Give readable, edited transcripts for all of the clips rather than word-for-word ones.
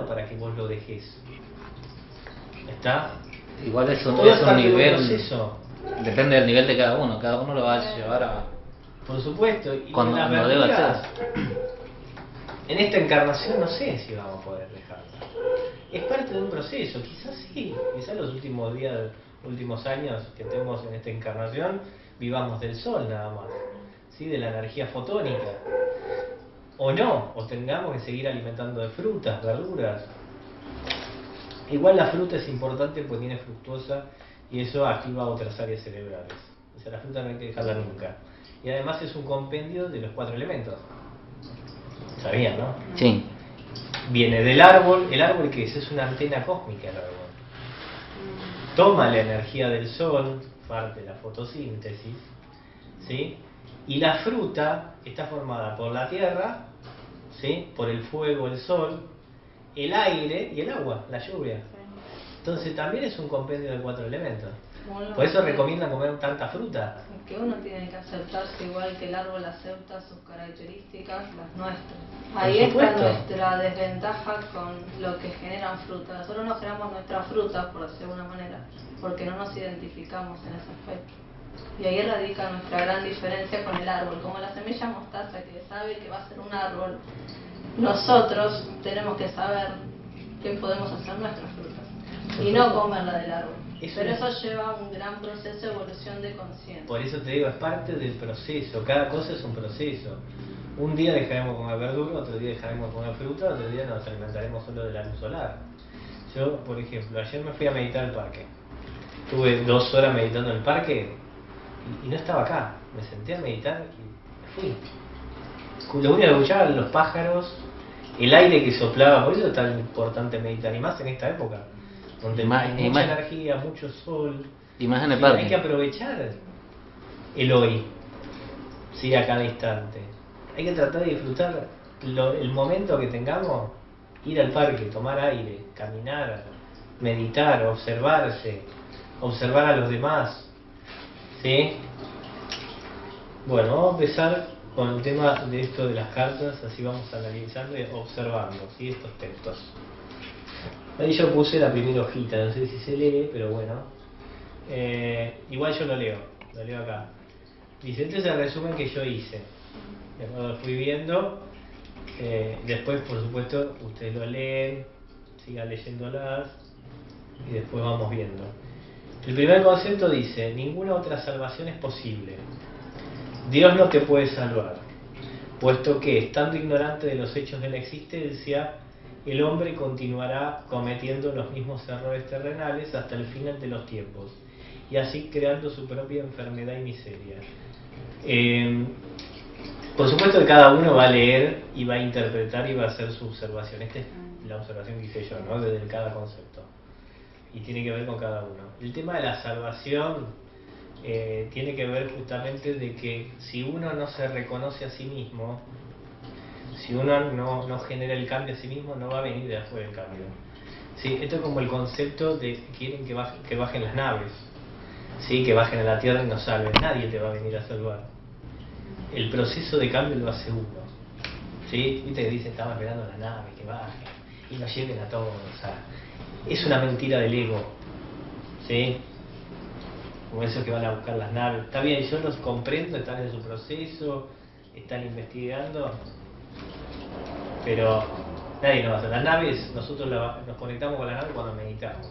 para que vos lo dejes. ¿Está? Igual eso Todo es un nivel, proceso. depende del nivel de cada uno lo va a llevar a... Por supuesto, y Cuando las no debe verduras, hacer. en esta encarnación no sé si vamos a poder dejarla. Es parte de un proceso, quizás sí, quizás los últimos días, últimos años que tenemos en esta encarnación, vivamos del sol nada más, ¿sí? De la energía fotónica. O no, o tengamos que seguir alimentando de frutas, verduras. Igual la fruta es importante porque tiene fructosa y eso activa otras áreas cerebrales. O sea, la fruta no hay que dejarla nunca. Y además es un compendio de los 4 elementos. ¿Sabían, no? Sí. Viene del árbol. ¿El árbol qué es? Es una antena cósmica el árbol. Toma la energía del sol, parte de la fotosíntesis, ¿sí? Y la fruta está formada por la tierra, ¿sí? Por el fuego, el sol, el aire y el agua, la lluvia. Entonces también es un compendio de 4 elementos. Bueno, Por eso recomiendan comer tanta fruta. que uno tiene que aceptarse igual que el árbol acepta sus características, las nuestras. Ahí está nuestra desventaja con lo que generan frutas. Nosotros no generamos nuestras frutas, por decirlo de alguna manera, porque no nos identificamos en ese aspecto. Y ahí radica nuestra gran diferencia con el árbol. Como la semilla mostaza que sabe que va a ser un árbol, nosotros tenemos que saber qué podemos hacer nuestras frutas y no comer la del árbol. Pero eso lleva un gran proceso de evolución de conciencia. Por eso te digo, es parte del proceso. Cada cosa es un proceso. Un día dejaremos comer verdura, otro día dejaremos comer fruta, otro día nos alimentaremos solo de la luz solar. Yo, por ejemplo, ayer me fui a meditar al parque. Estuve 2 horas meditando en el parque y no estaba acá. Me senté a meditar y me fui. Lo único que escuchaba eran los pájaros, el aire que soplaba. Por eso es tan importante meditar, y más en esta época donde hay mucha energía, mucho sol. Y más en el parque. Hay que aprovechar el hoy, ¿sí? A cada instante. Hay que tratar de disfrutar el momento que tengamos, ir al parque, tomar aire, caminar, meditar, observarse, observar a los demás, ¿sí? Bueno, vamos a empezar con el tema de esto de las cartas, así vamos analizando y observando, ¿sí? Estos textos. Ahí yo puse la primera hojita, no sé si se lee, pero bueno. Igual yo lo leo acá. Dice, este es el resumen que yo hice. Después lo fui viendo. Después, por supuesto, ustedes lo leen, sigan leyéndolas y después vamos viendo. El primer concepto dice, ninguna otra salvación es posible. Dios no te puede salvar, puesto que, estando ignorante de los hechos de la existencia, el hombre continuará cometiendo los mismos errores terrenales hasta el final de los tiempos, y así creando su propia enfermedad y miseria. Por supuesto que cada uno va a leer y va a interpretar y va a hacer su observación. Esta es la observación que hice yo, ¿no? Desde cada concepto. Y tiene que ver con cada uno. El tema de la salvación tiene que ver justamente de que si uno no se reconoce a sí mismo, si uno no genera el cambio a sí mismo, no va a venir de afuera el cambio. Sí, esto es como el concepto de que quieren que bajen las naves, ¿sí? Que bajen a la tierra y nos salven. Nadie te va a venir a salvar. El proceso de cambio lo hace uno, ¿sí? Viste que dicen, estamos esperando las naves que bajen y nos lleven a todos. O sea, es una mentira del ego, ¿sí? Como esos que van a buscar las naves. Está bien, yo los comprendo, están en su proceso, están investigando, pero nadie nos va a hacer. Las naves, nosotros nos conectamos con la nave cuando meditamos.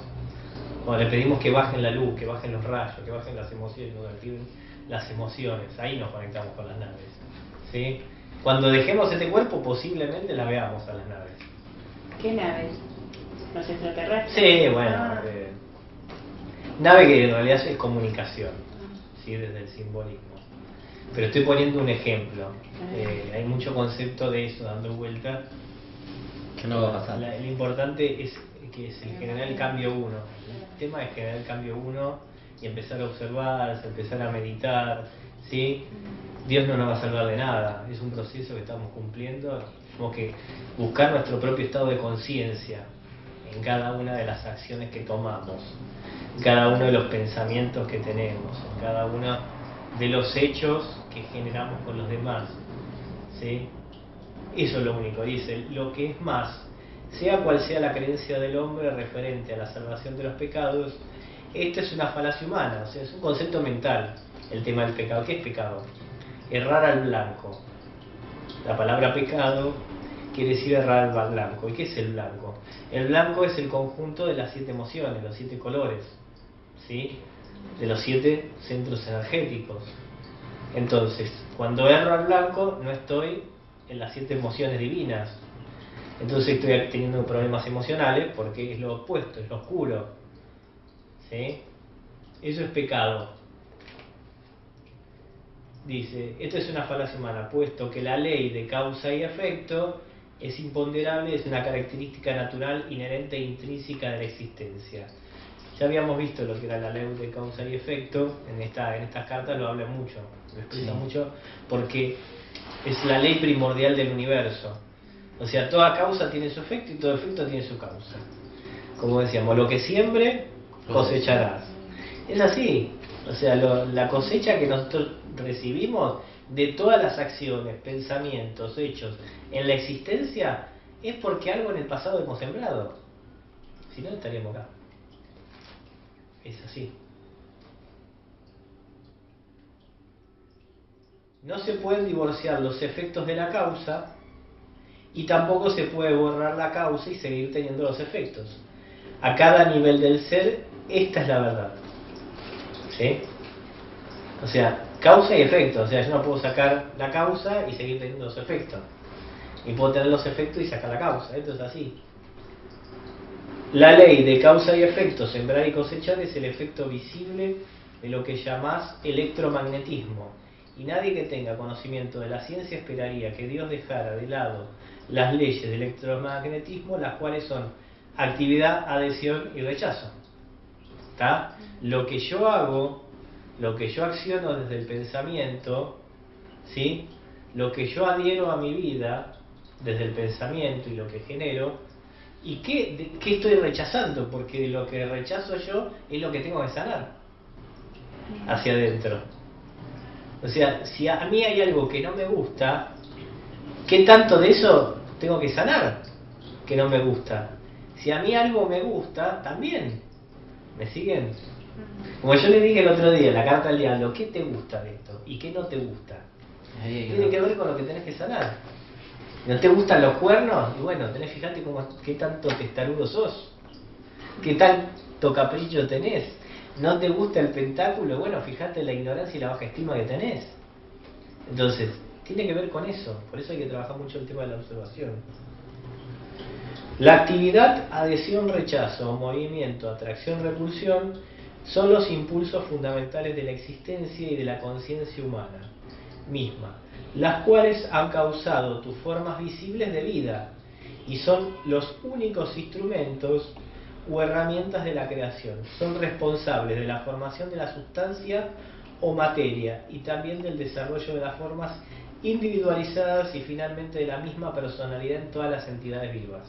Cuando le pedimos que bajen la luz, que bajen los rayos, que bajen las emociones, nos activen las emociones, ahí nos conectamos con las naves, ¿sí? Cuando dejemos este cuerpo, posiblemente la veamos a las naves. ¿Qué naves? ¿Los extraterrestres? Sí, bueno, nave que en realidad es comunicación, ¿sí? Desde el simbolismo. Pero estoy poniendo un ejemplo. Hay mucho concepto de eso dando vuelta. Que no va a pasar. Lo importante es que es el generar el cambio uno. El tema es generar el cambio uno y empezar a observarse, empezar a meditar, ¿sí? Dios no nos va a salvar de nada, es un proceso que estamos cumpliendo. Tenemos que buscar nuestro propio estado de conciencia en cada una de las acciones que tomamos, en cada uno de los pensamientos que tenemos, en cada uno de los hechos que generamos con los demás, ¿sí? Eso es lo único. Dice, lo que es más, sea cual sea la creencia del hombre referente a la salvación de los pecados, esta es una falacia humana, o sea, es un concepto mental el tema del pecado. ¿Qué es pecado? Errar al blanco. La palabra pecado quiere decir errar al blanco. ¿Y qué es el blanco? El blanco es el conjunto de las 7 emociones, los 7 colores, ¿sí? De los 7 centros energéticos. Entonces, cuando erro al blanco, no estoy en las 7 emociones divinas. Entonces estoy teniendo problemas emocionales porque es lo opuesto, es lo oscuro, ¿sí? Eso es pecado. Dice, esto es una falacia humana, puesto que la ley de causa y efecto es imponderable, es una característica natural, inherente e intrínseca de la existencia. Ya habíamos visto lo que era la ley de causa y efecto, en estas cartas lo habla mucho, lo expresa mucho, porque es la ley primordial del universo. O sea, toda causa tiene su efecto y todo efecto tiene su causa. Como decíamos, lo que siembre, cosecharás. Es así. O sea, la cosecha que nosotros recibimos de todas las acciones, pensamientos, hechos en la existencia es porque algo en el pasado hemos sembrado. Si no, estaríamos acá. Es así. No se pueden divorciar los efectos de la causa y tampoco se puede borrar la causa y seguir teniendo los efectos. A cada nivel del ser, esta es la verdad. ¿Sí? O sea, causa y efecto. O sea, yo no puedo sacar la causa y seguir teniendo los efectos. Y puedo tener los efectos y sacar la causa. Esto es así. La ley de causa y efecto, sembrar y cosechar, es el efecto visible de lo que llamás electromagnetismo. Y nadie que tenga conocimiento de la ciencia esperaría que Dios dejara de lado las leyes del electromagnetismo, las cuales son actividad, adhesión y rechazo. ¿Está? Lo que yo hago, lo que yo acciono desde el pensamiento, ¿sí? Lo que yo adhiero a mi vida desde el pensamiento y lo que genero, ¿y qué estoy rechazando? Porque lo que rechazo yo es lo que tengo que sanar hacia adentro. O sea, si a mí hay algo que no me gusta, ¿qué tanto de eso tengo que sanar que no me gusta? Si a mí algo me gusta, también. ¿Me siguen? Como yo le dije el otro día en la carta al diablo, ¿qué te gusta de esto? ¿Y qué no te gusta? Tiene que ver con lo que tenés que sanar. ¿No te gustan los cuernos? Y bueno, fíjate qué tanto testarudo sos. ¿Qué tanto capricho tenés? ¿No te gusta el pentáculo? Bueno, fíjate la ignorancia y la baja estima que tenés. Entonces, tiene que ver con eso. Por eso hay que trabajar mucho el tema de la observación. La actividad, adhesión, rechazo, movimiento, atracción, repulsión son los impulsos fundamentales de la existencia y de la conciencia humana misma, las cuales han causado tus formas visibles de vida y son los únicos instrumentos o herramientas de la creación. Son responsables de la formación de la sustancia o materia y también del desarrollo de las formas individualizadas y finalmente de la misma personalidad en todas las entidades vivas.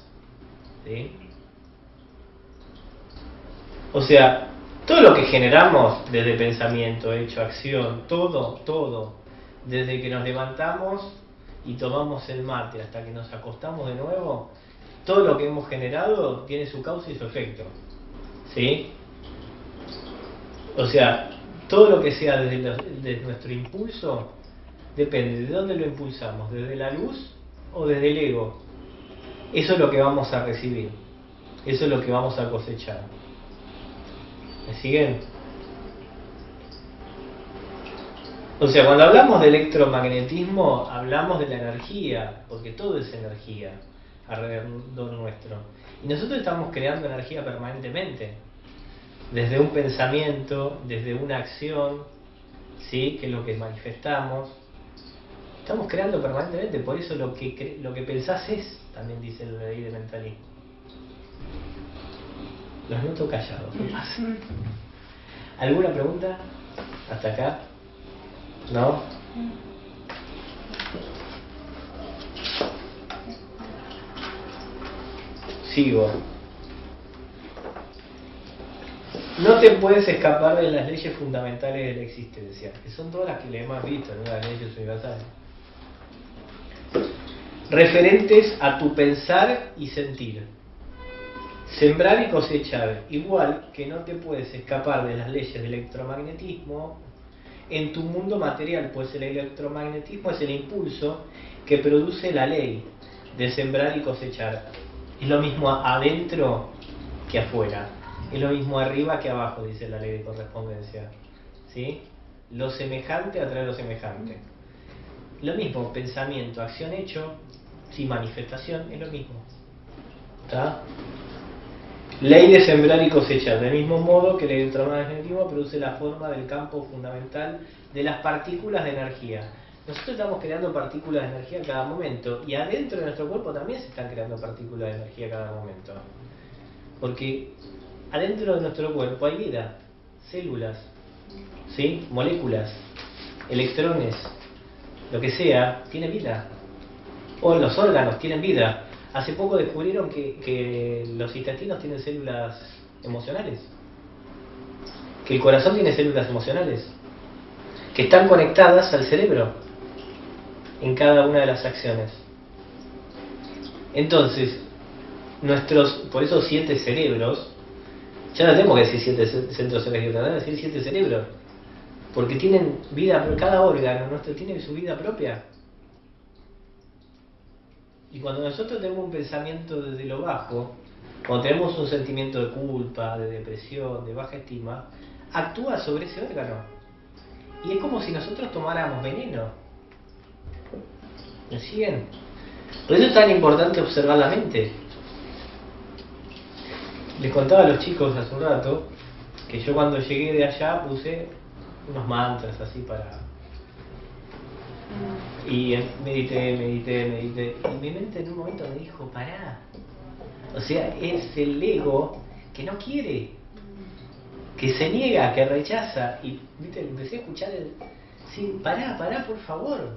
¿Sí? O sea, todo lo que generamos desde pensamiento, hecho, acción, todo, desde que nos levantamos y tomamos el mate hasta que nos acostamos de nuevo, todo lo que hemos generado tiene su causa y su efecto. ¿Sí? O sea, todo lo que sea desde nuestro impulso depende de dónde lo impulsamos, desde la luz o desde el ego. Eso es lo que vamos a recibir, eso es lo que vamos a cosechar. ¿Me siguen? O sea, cuando hablamos de electromagnetismo, hablamos de la energía, porque todo es energía alrededor nuestro. Y nosotros estamos creando energía permanentemente, desde un pensamiento, desde una acción, ¿sí? Que es lo que manifestamos. Estamos creando permanentemente, por eso lo que pensás es, también dice la ley de mentalismo. Los noto callados, ¿qué pasa? ¿Alguna pregunta? ¿Hasta acá? ¿No? Sigo. No te puedes escapar de las leyes fundamentales de la existencia, que son todas las que le hemos visto, ¿no? Las leyes universales. Referentes a tu pensar y sentir. Sembrar y cosechar, igual que no te puedes escapar de las leyes del electromagnetismo en tu mundo material, pues el electromagnetismo es el impulso que produce la ley de sembrar y cosechar. Es lo mismo adentro que afuera, es lo mismo arriba que abajo, dice la ley de correspondencia. ¿Sí? Lo semejante atrae lo semejante. Lo mismo, pensamiento, acción, hecho, sí, manifestación, es lo mismo. ¿Está? Ley de sembrar y cosechar, del mismo modo que el electromagnetismo produce la forma del campo fundamental de las partículas de energía. Nosotros estamos creando partículas de energía cada momento, y adentro de nuestro cuerpo también se están creando partículas de energía cada momento. Porque adentro de nuestro cuerpo hay vida, células, ¿sí? Moléculas, electrones, lo que sea, tiene vida. O los órganos tienen vida. Hace poco descubrieron que los intestinos tienen células emocionales, que el corazón tiene células emocionales, que están conectadas al cerebro en cada una de las acciones. Entonces, por esos 7 cerebros, ya no tenemos que decir 7 centros eléctricos, tenemos que decir 7 cerebros, porque tienen vida, cada órgano nuestro tiene su vida propia. Y cuando nosotros tenemos un pensamiento desde lo bajo, cuando tenemos un sentimiento de culpa, de depresión, de baja estima, actúa sobre ese órgano. Y es como si nosotros tomáramos veneno. ¿Me siguen? Por eso es tan importante observar la mente. Les contaba a los chicos hace un rato que yo cuando llegué de allá puse unos mantras así para... Y medité. Y mi mente en un momento me dijo, pará. O sea, es el ego que no quiere, que se niega, que rechaza. Y ¿viste? Empecé a escuchar sí, pará, por favor.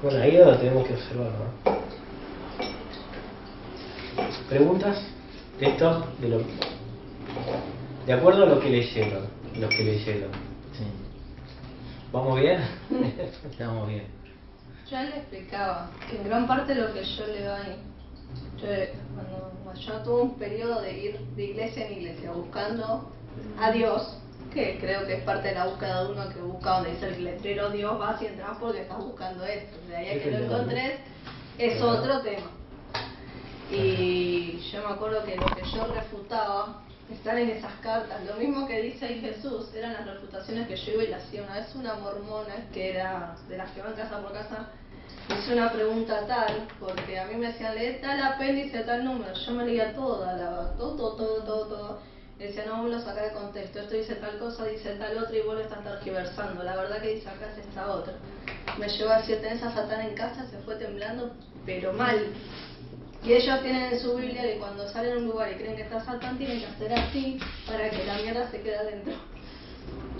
Bueno, ahí lo tenemos que observar, ¿no? ¿Preguntas de esto? De acuerdo a lo que leyeron, Sí. ¿Vamos bien? Estamos bien. Yo le explicaba que en gran parte lo que yo leo ahí, cuando yo tuve un periodo de ir de iglesia en iglesia buscando a Dios, que creo que es parte de la búsqueda de uno que busca donde dice el letrero Dios, vas y entras porque estás buscando esto. De ahí a que lo encontres es otro tema. Y yo me acuerdo que lo que yo refutaba, estar en esas cartas, lo mismo que dice ahí Jesús, eran las refutaciones que yo iba y le hacía. Una vez una mormona, que era de las que van casa por casa, hizo una pregunta tal, porque a mí me decían, lee tal apéndice, tal número, yo me leía toda, todo. Le decía, no, me lo saca de contexto, esto dice tal cosa, dice tal otra, y vos lo estás tergiversando, la verdad que dice acá es esta otra. Me llevó a decir, tenés a Satán en casa, se fue temblando, pero mal. Y ellos tienen en su Biblia que cuando salen a un lugar y creen que está Satán, tienen que hacer así para que la mierda se quede adentro.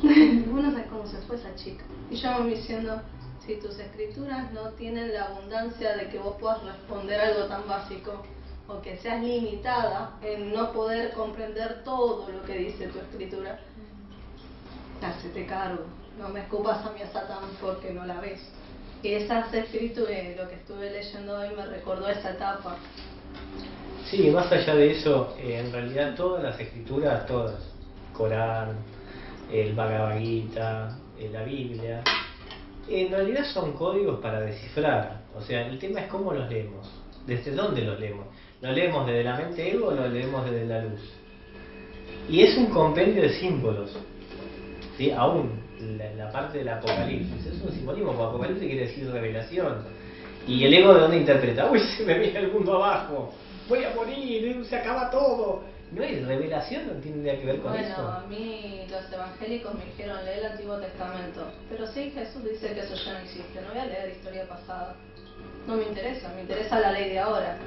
Vos no sabés cómo se fue esa chica. Y yo me diciendo, si tus escrituras no tienen la abundancia de que vos puedas responder algo tan básico, o que seas limitada en no poder comprender todo lo que dice tu escritura, hacete cargo. No me escupas a mí a Satán porque no la ves. Y esas escrituras, lo que estuve leyendo hoy me recordó esa etapa. Sí, más allá de eso, en realidad todas las escrituras, todas, Corán, el Bhagavad Gita, la Biblia, en realidad son códigos para descifrar. O sea, el tema es cómo los leemos, desde dónde los leemos. ¿Lo leemos desde la mente ego o lo leemos desde la luz? Y es un compendio de símbolos, ¿sí? Aún la parte del Apocalipsis es un simbolismo, porque Apocalipsis quiere decir revelación. ¿Y el ego de dónde interpreta? Uy, se me viene el mundo abajo, voy a morir, se acaba todo. No es revelación, no tiene nada que ver con eso. Bueno, a mí los evangélicos me dijeron, lee el Antiguo Testamento. Pero sí, Jesús dice que eso ya no existe, no voy a leer historia pasada. No me interesa la ley de ahora.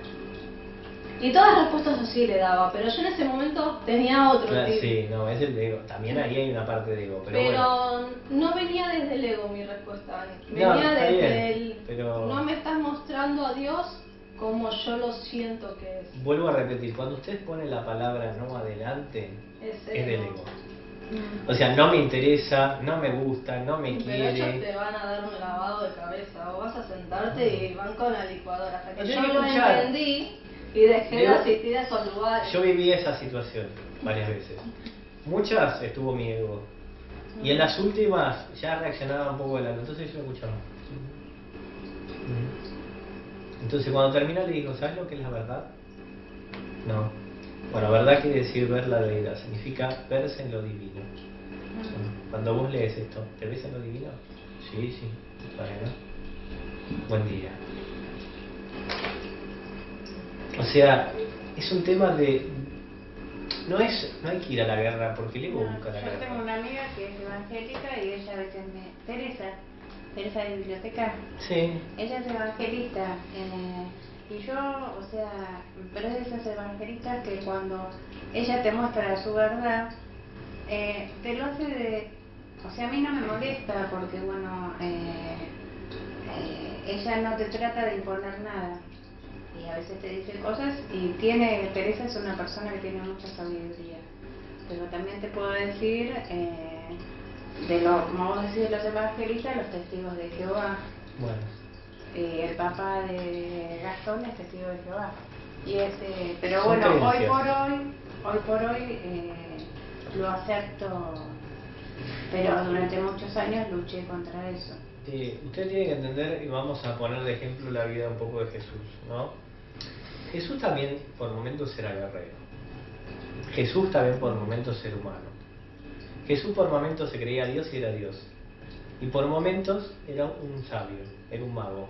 Y todas las respuestas así le daba, pero yo en ese momento tenía otro tipo. Sí, no, es el de ego. También ahí hay una parte de ego. Pero bueno, no venía desde el ego mi respuesta. Venía desde el... Pero... No me estás mostrando a Dios como yo lo siento que es. Vuelvo a repetir, cuando ustedes ponen la palabra no adelante, es del ego. O sea, no me interesa, no me gusta, no me quiere. Pero ellos te van a dar un lavado de cabeza. Vos vas a sentarte y van con la licuadora. Hasta que yo lo entendí, Y dejé de Digo, asistir a esos lugares. Yo viví esa situación varias veces. Muchas estuvo mi ego. Y en las últimas ya reaccionaba un poco el algo, entonces yo escuchaba. Entonces cuando terminó le digo, ¿sabes lo que es la verdad? No. Bueno, verdad quiere decir ver la deidad, significa verse en lo divino. Cuando vos lees esto, ¿te ves en lo divino? Sí, sí. Bueno, buen día. O sea, es un tema de... No hay que ir a la guerra porque el ego busca la Yo guerra. tengo una amiga que es evangélica y ella a veces Teresa de biblioteca, Sí. ella es evangelista y yo, o sea, pero es de esas evangelistas que cuando ella te muestra su verdad, te lo hace de, o sea, a mí no me molesta porque bueno, ella no te trata de imponer nada y a veces te dice cosas y Teresa es una persona que tiene mucha sabiduría, pero también te puedo decir como vos decís de los evangelistas, los testigos de Jehová. Bueno. El papá de Gastón es testigo de Jehová. Y pero Son bueno, hoy creencias. por hoy lo acepto, pero durante muchos años luché contra eso. Usted tiene que entender, y vamos a poner de ejemplo la vida un poco de Jesús, ¿no? Jesús también por momentos era guerrero. Jesús también por momentos era humano. Jesús por momentos se creía Dios y era Dios. Y por momentos era un sabio, era un mago.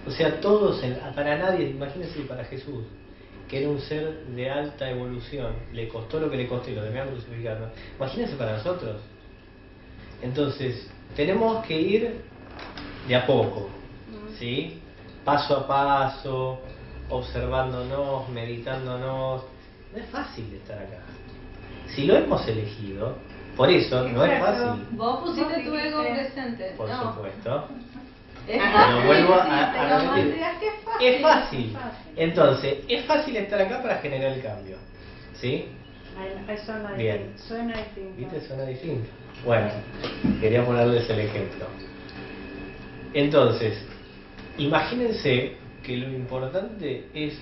O sea, todos, para nadie, imagínense para Jesús, que era un ser de alta evolución, le costó lo que le costó y lo terminaron crucificando. Imagínense para nosotros. Entonces, tenemos que ir de a poco, ¿sí? Paso a paso, observándonos, meditándonos. No es fácil estar acá. Si lo hemos elegido, por eso no es fácil. Vos pusiste tu ego presente. Por no. supuesto. Es Pero vuelvo a no repetir. digas que es fácil. Es fácil. Entonces, es fácil estar acá para generar el cambio. ¿Sí? Suena Bien. distinto. Suena distinto. ¿Viste? Suena distinto. Bueno, quería ponerles el ejemplo. Entonces, imagínense que lo importante es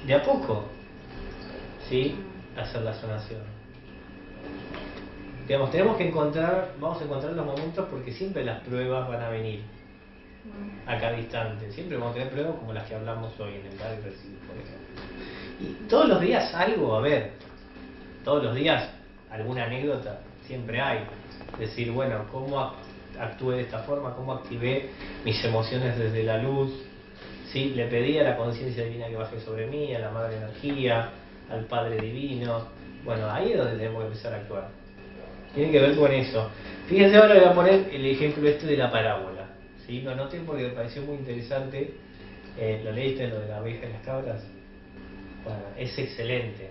de a poco, ¿sí? Hacer la sanación. Digamos, vamos a encontrar los momentos porque siempre las pruebas van a venir a cada instante. Siempre vamos a tener pruebas como las que hablamos hoy en el dar y recibir, por ejemplo. Y todos los días algo, a ver, todos los días alguna anécdota siempre hay. Decir, bueno, ¿cómo actué de esta forma? ¿Cómo activé mis emociones desde la luz? ¿Sí? Le pedí a la conciencia divina que baje sobre mí, a la Madre Energía, al Padre Divino. Bueno, ahí es donde tenemos que empezar a actuar. Tiene que ver con eso. Fíjense, ahora voy a poner el ejemplo de la parábola. ¿Sí? Lo anoté porque me pareció muy interesante. ¿Lo leíste, lo de la oveja y las cabras? Bueno, es excelente.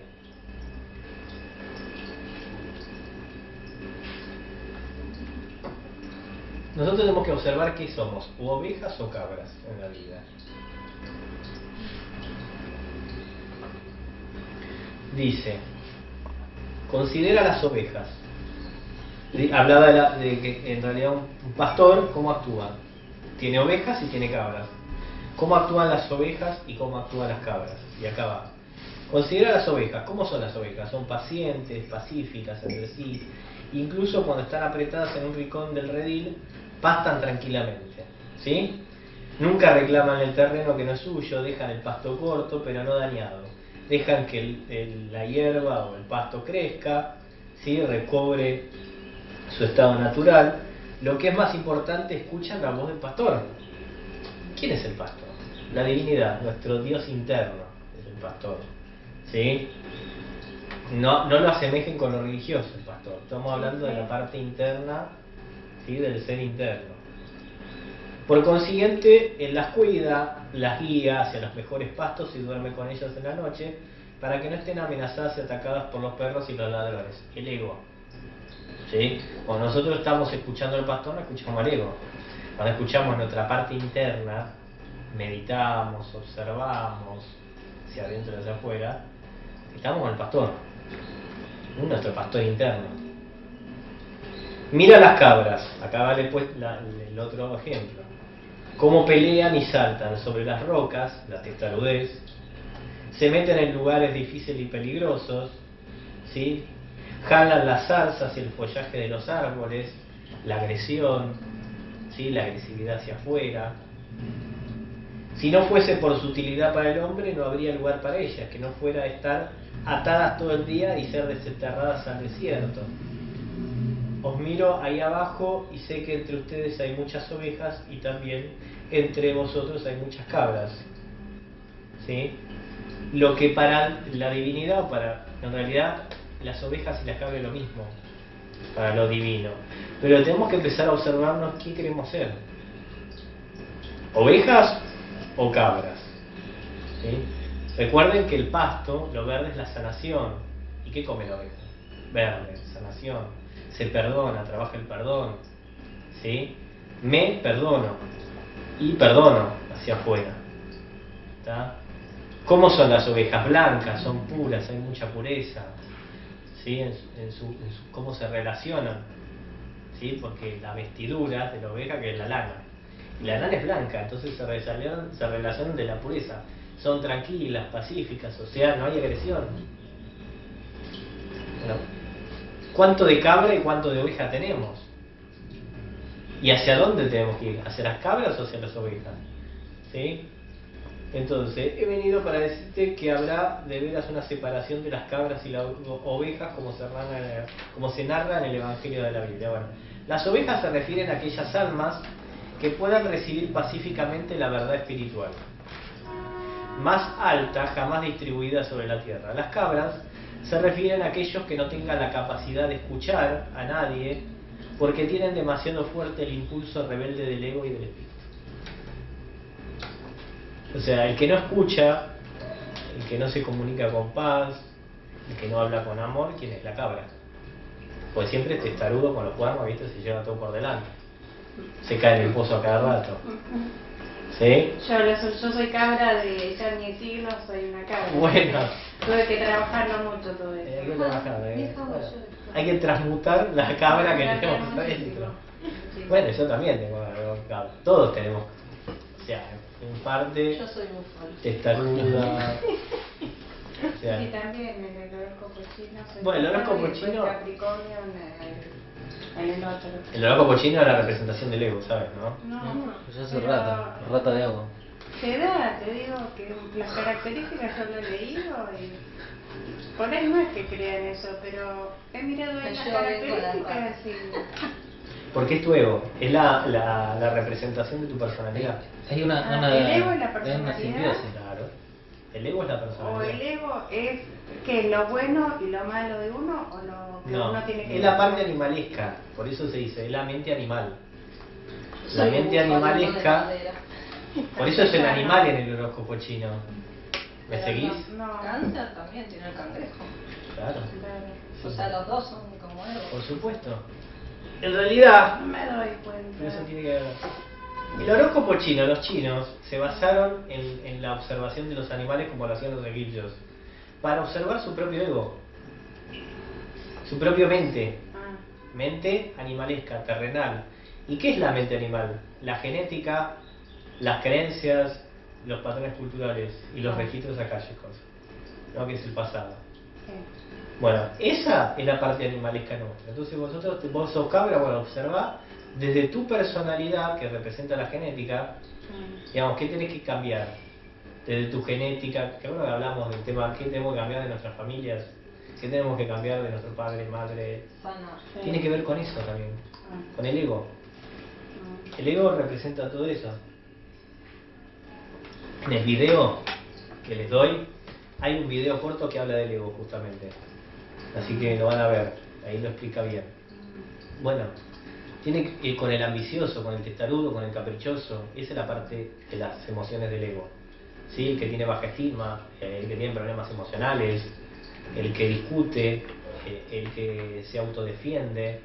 Nosotros tenemos que observar qué somos, o ovejas o cabras en la vida. Dice, considera las ovejas. Hablaba de que en realidad un pastor, ¿cómo actúa? Tiene ovejas y tiene cabras. ¿Cómo actúan las ovejas y cómo actúan las cabras? Y acá va. Considera las ovejas. ¿Cómo son las ovejas? Son pacientes, pacíficas entre sí. Incluso cuando están apretadas en un rincón del redil, pastan tranquilamente. ¿Sí? Nunca reclaman el terreno que no es suyo, dejan el pasto corto pero no dañado. Dejan que la hierba o el pasto crezca, ¿sí? Recobre su estado natural. Lo que es más importante, escuchan la voz del pastor. ¿Quién es el pastor? La divinidad, nuestro Dios interno es el pastor. ¿Sí? No lo asemejen con lo religioso el pastor. Estamos hablando de la parte interna, ¿sí? Del ser interno. Por consiguiente, él las cuida, las guía hacia los mejores pastos y duerme con ellas en la noche para que no estén amenazadas y atacadas por los perros y los ladrones. El ego. ¿Sí? Cuando nosotros estamos escuchando al pastor, no escuchamos al ego. Cuando escuchamos nuestra parte interna, meditamos, observamos hacia adentro y hacia afuera, estamos con el pastor, nuestro pastor interno. Mira las cabras, acá va después el otro ejemplo. Cómo pelean y saltan sobre las rocas, la testarudez, se meten en lugares difíciles y peligrosos, ¿sí? Jalan las zarzas y el follaje de los árboles, la agresión, ¿sí? La agresividad hacia afuera. Si no fuese por su utilidad para el hombre, no habría lugar para ellas, que no fuera a estar atadas todo el día y ser desterradas al desierto. Os miro ahí abajo y sé que entre ustedes hay muchas ovejas y también entre vosotros hay muchas cabras. ¿Sí? Lo que para la divinidad, en realidad las ovejas y las cabras es lo mismo, para lo divino. Pero tenemos que empezar a observarnos qué queremos ser. ¿Ovejas o cabras? ¿Sí? Recuerden que el pasto, lo verde es la sanación. ¿Y qué come la oveja? Verde, sanación. Se perdona, trabaja el perdón. ¿Sí? Me perdono y perdono hacia afuera. ¿Está? ¿Cómo son las ovejas? Blancas, son puras, hay mucha pureza. ¿Sí? En su cómo se relacionan. ¿Sí? Porque la vestidura de la oveja, que es la lana, y la lana es blanca, entonces se relacionan de la pureza. Son tranquilas, pacíficas, o sea, no hay agresión. Bueno, ¿cuánto de cabra y cuánto de oveja tenemos? ¿Y hacia dónde tenemos que ir? ¿Hacia las cabras o hacia las ovejas? ¿Sí? Entonces, he venido para decirte que habrá de veras una separación de las cabras y las ovejas como se narra en el Evangelio de la Biblia. Bueno, las ovejas se refieren a aquellas almas que puedan recibir pacíficamente la verdad espiritual, más alta, jamás distribuida sobre la tierra. Las cabras se refieren a aquellos que no tengan la capacidad de escuchar a nadie porque tienen demasiado fuerte el impulso rebelde del ego y del espíritu. O sea, el que no escucha, el que no se comunica con paz, el que no habla con amor, ¿quién es? La cabra. Pues siempre este testarudo con los cuernos, ¿viste? Se lleva todo por delante. Se cae en el pozo a cada rato. ¿Sí? Yo soy cabra de ya ni siglo, soy una cabra. Bueno. Tuve que trabajarlo mucho todo eso. Hay que trabajar, bueno, hay que transmutar la cabra que tenemos adentro. Bueno, yo también tengo cabra. Todos tenemos. O sea, en parte. Yo soy muy fuerte. Testaruda. O sea, Sí, también en el horóscopo chino. Bueno, el horóscopo soy chino. Capricornio en el otro. El horóscopo chino es la representación del ego, ¿sabes? ¿No? No, Yo soy rata de agua. Te digo que las características yo lo he leído y por ahí no es que crean eso, pero he mirado en las características y... Porque es tu ego, es la representación de tu personalidad. Hay el ego es la hay una personalidad. simbiosis. Claro. El ego es la ¿O personalidad. el ego es que lo bueno y lo malo de uno o lo que No, uno tiene que es la parte animalesca, por eso se dice, es la mente animal. La Soy mente un búfalo de animalesca, madera. por eso es el animal en el horóscopo chino. ¿Me Pero seguís? No, Cáncer también tiene el cangrejo. Claro, O sea, los dos son como por ego. supuesto. En realidad, no me doy pero eso cuenta. tiene que ver. El horóscopo chino, los chinos se basaron en la observación de los animales como lo hacían los egipcios, para observar su propio ego, su propia mente, mente animalesca, terrenal. ¿Y qué es la mente animal? La genética, las creencias, los patrones culturales y los registros akáshicos, ¿no? Que es el pasado. Bueno, esa es la parte animalesca nuestra. Entonces vos sos cabra, bueno, observá desde tu personalidad, que representa la genética, digamos, ¿qué tenés que cambiar? Desde tu genética, que bueno, hablamos del tema, ¿qué tenemos que cambiar de nuestras familias? ¿Qué tenemos que cambiar de nuestro padre, madre? Sana. Tiene que ver con eso también, con el ego. El ego representa todo eso. En el video que les doy, hay un video corto que habla del ego justamente. Así que lo van a ver, ahí lo explica bien. Bueno, tiene que con el ambicioso, con el testarudo, con el caprichoso, esa es la parte de las emociones del ego. ¿Sí? El que tiene baja estima, el que tiene problemas emocionales, el que discute, el que se autodefiende,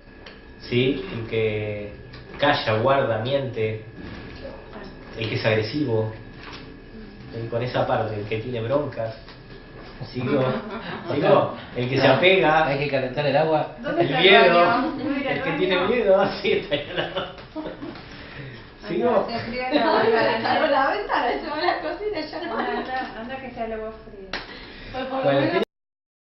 ¿sí? El que calla, guarda, miente, el que es agresivo, con esa parte, el que tiene broncas. ¿Sigo? El que se apega, Hay que calentar el agua. ¿Dónde el está miedo, baño? ¿Puedo ir al el que baño? tiene miedo, así está ahí al lado. ¿Sigo? Se fría la barba. Cerró la ventana, se va a la cocina y ya no. Anda que sea el agua fría. Pues por lo Bueno, menos